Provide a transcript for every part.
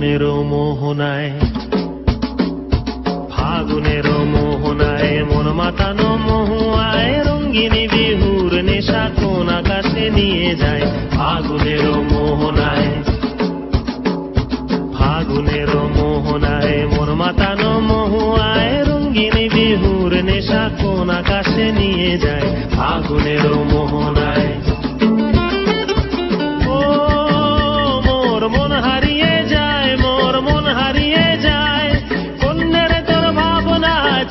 ফাগুনের মোহনায়, ফাগুনের মোহনায় মন মাতানো মহুয়ায় রঙ্গিনী বিহুর নেশা কোন আকাশে নিয়ে যায়। ফাগুনের মোহনায়, ফাগুনের মোহনায় মন মাতানো মহুয়ায় রঙ্গিনী বিহুর নেশা কোন আকাশে নিয়ে যায়। ফাগুনের মোহনায়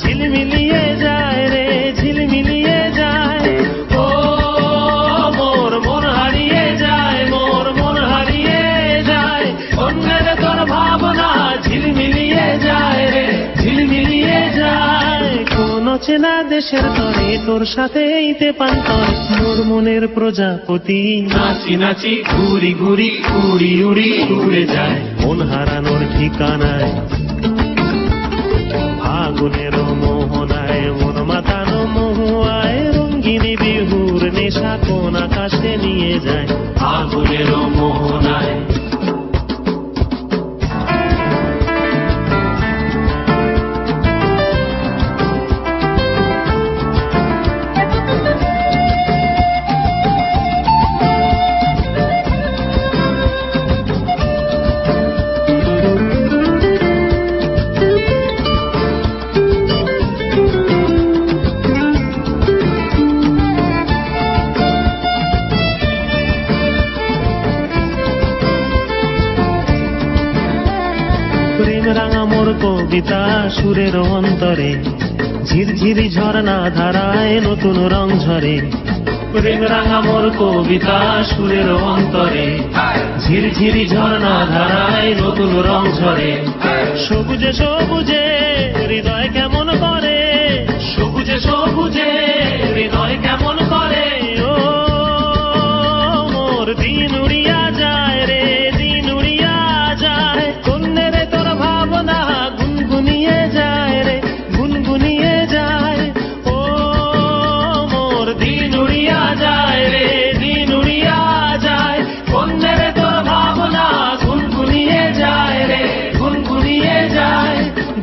ঝিলমিলিয়ে যায় রে, ঝিলমিলিয়ে যায়। ও মোর মন হারিয়ে যায়, মোর মন হারিয়ে যায়। অন্যের তোর ভাবনা ঝিলমিলিয়ে যায় রে, ঝিলমিলিয়ে যায়। কোন চেনা দেশের তরে তোর সাথে ইতে পান্তর মোর মনের প্রজাপতি নাচি নাচি ঘুরি ঘুরি উড়ি উড়ি উড়ে যায় মন হারানোর ঠিকানায়। ফাগুনের মোহনায় মন মাতানো মহুয়ায় রঙ্গিনী বিহুর নেশা কোন আকাশে নিয়ে যায়। ফাগুনের মোহনায় প্রেম রাঙা মোর কবিতা সুরের অন্তরে ঝিরঝিরি ঝর্ণা ধারায় নতুন রং ঝরে। প্রেম রাঙা মোর কবিতা সুরের অন্তরে ঝিরঝিরি ঝর্ণা ধারায় নতুন রং ঝরে। সবুজে সবুজে হৃদয় কেমন করে, সবুজে সবুজে হৃদয় কেমন করে। ও মোর দিন উড়িয়া যায় রে, দিন উড়িয়া যায়। কন্যের তোর ভাবনা গুনগুনিয়ে যায় রে, গুনগুনিয়ে যায়। ও মোর দিন উড়িয়া যায় রে, দিন উড়িয়া যায়। কন্যের তোর ভাবনা গুনগুনিয়ে যায় রে, গুনগুনিয়ে যায়।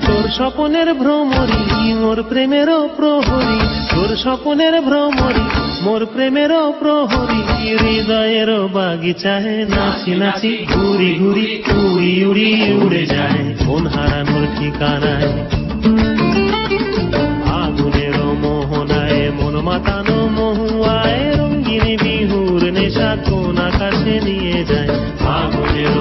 তোর স্বপনের ভ্রমরি মোর প্রেমেরও প্রহরী, তোর স্বপনের ভ্রমরি মোর প্রেমেরও প্রহরী। হৃদয়ের বাগিচায় নাচি নাচি ঘুরি ঘুরি উড়ি উড়ি উড়ে যায় মন হারানোর ঠিকানায়। ফাগুনের মোহনায় মন মাতানো মহুয়ায় রঙ্গিনী বিহুর নেশা কোন আকাশে নিয়ে যায়। ফাগুনের